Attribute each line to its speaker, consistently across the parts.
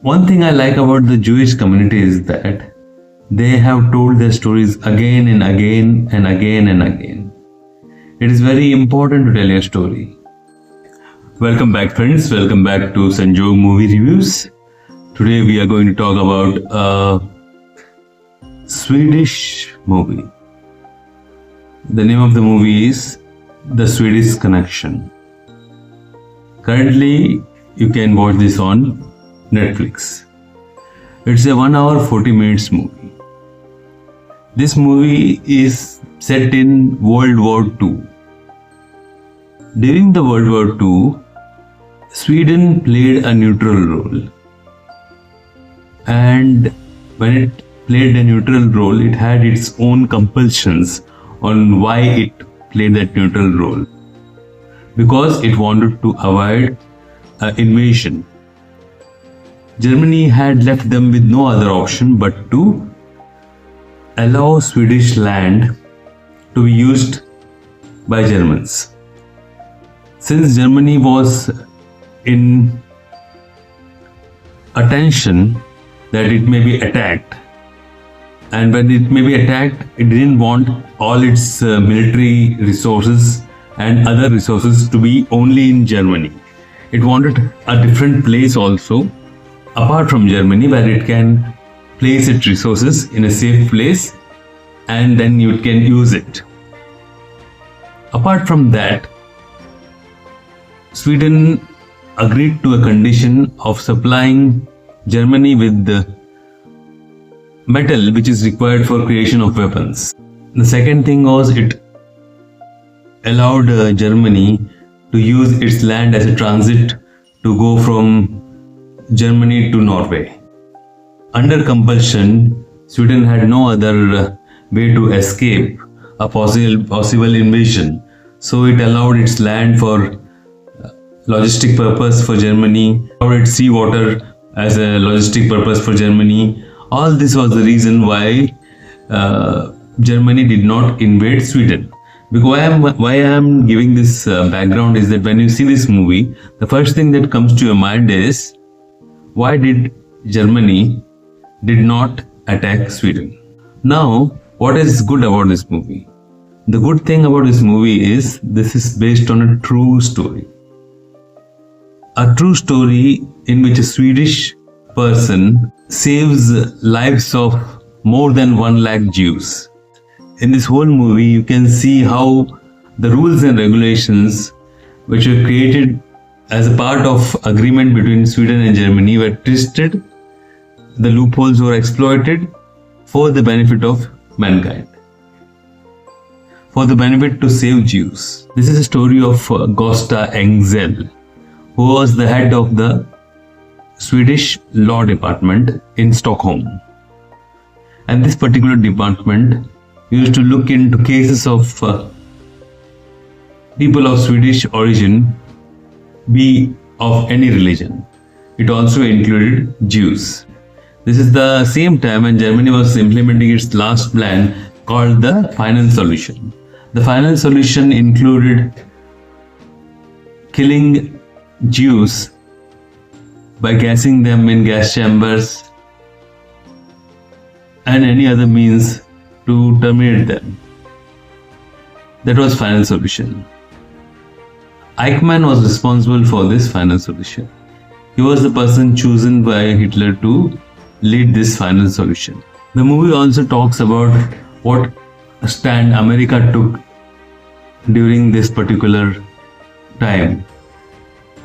Speaker 1: One thing I like about the Jewish community is that they have told their stories again and again and again and again. It is very important to tell your story. Welcome back, friends. Welcome back to Sanjog Movie Reviews. Today we are going to talk about a Swedish movie. The name of the movie is The Swedish Connection. Currently, you can watch this on Netflix. It's a 1 hour 40 minutes movie. This movie is set in World War II. During the World War II, Sweden played a neutral role. And when it played a neutral role, it had its own compulsions on why it played that neutral role. Because it wanted to avoid invasion. Germany had left them with no other option but to allow Swedish land to be used by Germans. Since Germany was in attention that it may be attacked, and when it may be attacked, it didn't want all its military resources and other resources to be only in Germany. It wanted a different place also apart from Germany where it can place its resources in a safe place and then you can use it. Apart from that, Sweden agreed to a condition of supplying Germany with the metal which is required for creation of weapons. The second thing was it allowed Germany to use its land as a transit to go from Germany to Norway. Under compulsion, Sweden had no other way to escape a possible invasion, so it allowed its land for logistic purpose for Germany, allowed its seawater as a logistic purpose for Germany. All this was the reason why Germany did not invade Sweden. Because why I am giving this background is that when you see this movie, the first thing that comes to your mind is, why did Germany did not attack Sweden? Now, what is good about this movie? The good thing about this movie is this is based on a true story. A true story in which a Swedish person saves lives of more than 1 lakh Jews. In this whole movie, you can see how the rules and regulations which were created as a part of agreement between Sweden and Germany were twisted, the loopholes were exploited for the benefit of mankind, for the benefit to save Jews. This is a story of Gösta Engzel, who was the head of the Swedish Law Department in Stockholm. And this particular department used to look into cases of people of Swedish origin, be of any religion. It also included Jews. This is the same time when Germany was implementing its last plan called the final solution. The final solution included killing Jews by gassing them in gas chambers and any other means to terminate them. That was final solution. Eichmann was responsible for this final solution. He was the person chosen by Hitler to lead this final solution. The movie also talks about what stand America took during this particular time.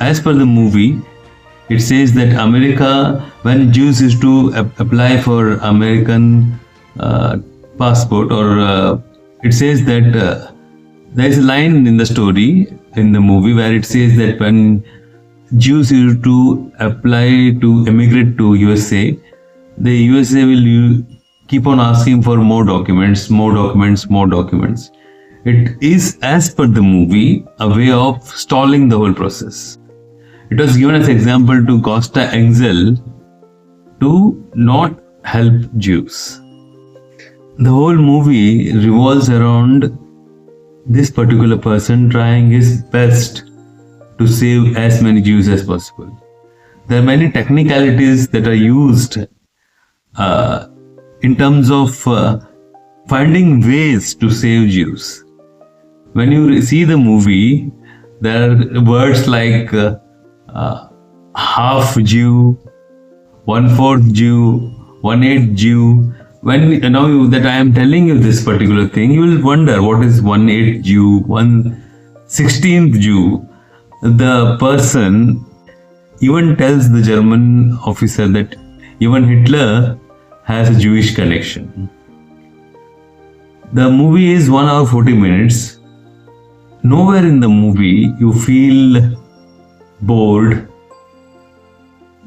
Speaker 1: As per the movie, it says that America, when Jews used to apply for American passport, or it says that there is a line in the story, in the movie, where it says that when Jews used to apply to immigrate to USA, the USA will keep on asking for more documents, more documents, more documents. It is, as per the movie, a way of stalling the whole process. It was given as example to Gösta Engzel to not help Jews. The whole movie revolves around this particular person trying his best to save as many Jews as possible. There are many technicalities that are used in terms of finding ways to save Jews. When you see the movie, there are words like half Jew, 1/4 Jew, 1/8 Jew. When now that I am telling you this particular thing, you will wonder what is 1/8 Jew, 1/16 Jew. The person even tells the German officer that even Hitler has a Jewish connection. The movie is 1 hour 40 minutes. Nowhere in the movie you feel bored.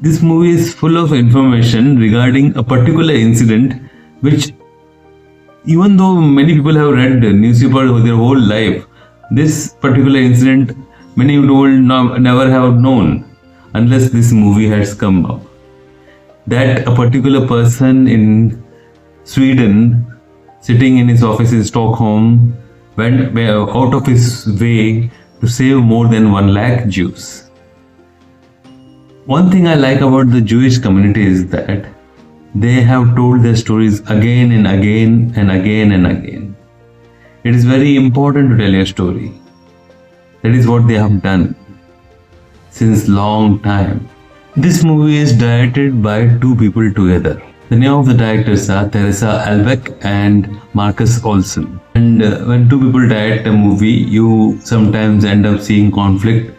Speaker 1: This movie is full of information regarding a particular incident which, even though many people have read newspaper their whole life, this particular incident many will never have known unless this movie has come up. That a particular person in Sweden, sitting in his office in Stockholm, went out of his way to save more than 1 lakh Jews. One thing I like about the Jewish community is that they have told their stories again and again and again and again. It is very important to tell your story. That is what they have done since long time. This movie is directed by 2 people together. The name of the directors are Teresa Albeck and Marcus Olson. And when 2 people direct a movie, you sometimes end up seeing conflict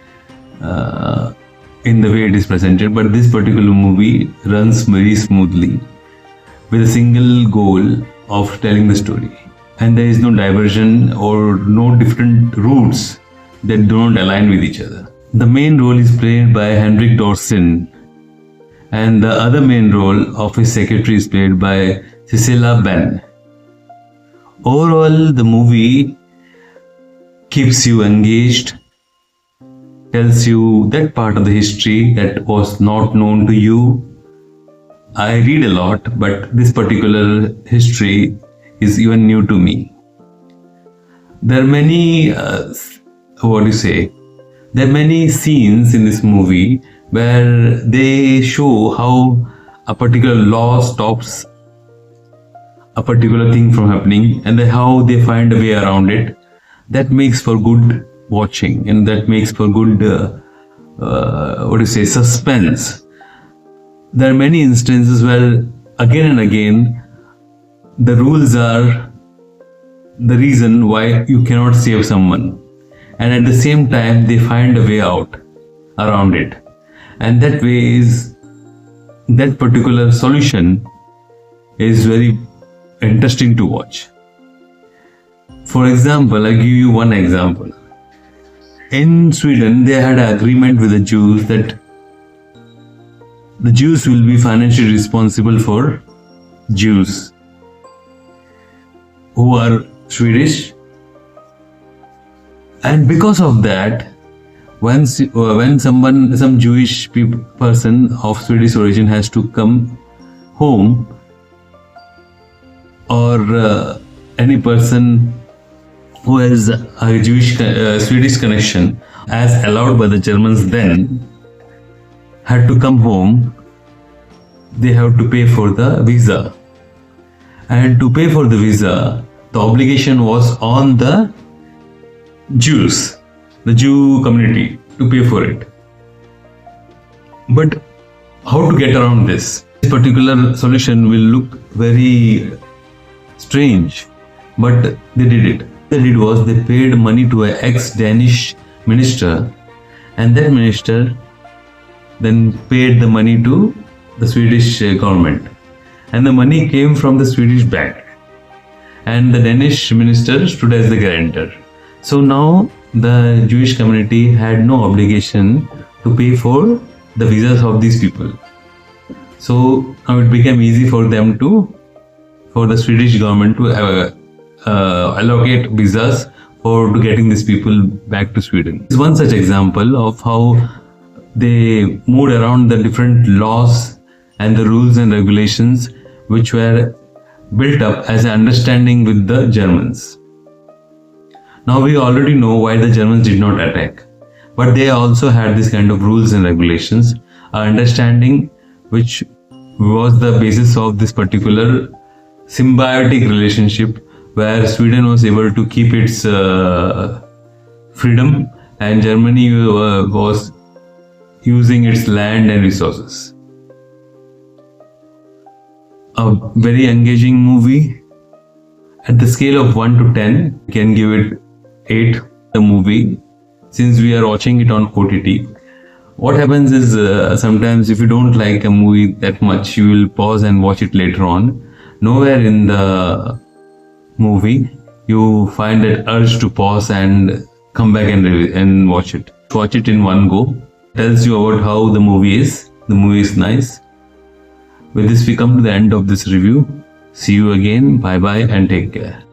Speaker 1: in the way it is presented. But this particular movie runs very smoothly with a single goal of telling the story. And there is no diversion or no different routes that don't align with each other. The main role is played by Henrik Dorsin, and the other main role of his secretary is played by Cecilia Ben. Overall, the movie keeps you engaged, tells you that part of the history that was not known to you. I read a lot, but this particular history is even new to me. There are many, there are many scenes in this movie where they show how a particular law stops a particular thing from happening and how they find a way around it. That makes for good watching, and that makes for good suspense. There are many instances where again and again the rules are the reason why you cannot save someone, and at the same time they find a way out around it, and that way is that particular solution is very interesting to watch. For example, I give you one example. In Sweden, they had an agreement with the Jews that the Jews will be financially responsible for Jews who are Swedish, and because of that, when some Jewish person of Swedish origin has to come home, or any person who has a Swedish connection, as allowed by the Germans then, had to come home, they have to pay for the visa. And to pay for the visa, the obligation was on the Jews, the Jew community, to pay for it. But how to get around this? This particular solution will look very strange, but they did it. What they did was they paid money to an ex-Danish minister, and that minister then paid the money to the Swedish government, and the money came from the Swedish bank, and the Danish minister stood as the guarantor. So now the Jewish community had no obligation to pay for the visas of these people. So now it became easy for them for the Swedish government to allocate visas to getting these people back to Sweden. It's one such example of how they moved around the different laws and the rules and regulations which were built up as an understanding with the Germans. Now we already know why the Germans did not attack, but they also had this kind of rules and regulations understanding, which was the basis of this particular symbiotic relationship, where Sweden was able to keep its freedom and Germany was using its land and resources. A very engaging movie. At the scale of 1 to 10, I can give it 8. The movie, since we are watching it on OTT, what happens is sometimes if you don't like a movie that much, you will pause and watch it later on. Nowhere in the movie you find that urge to pause and come back and watch it. Watch it in one go. Tells you about how the movie is. The movie is nice. With this, we come to the end of this review. See you again. Bye bye and take care.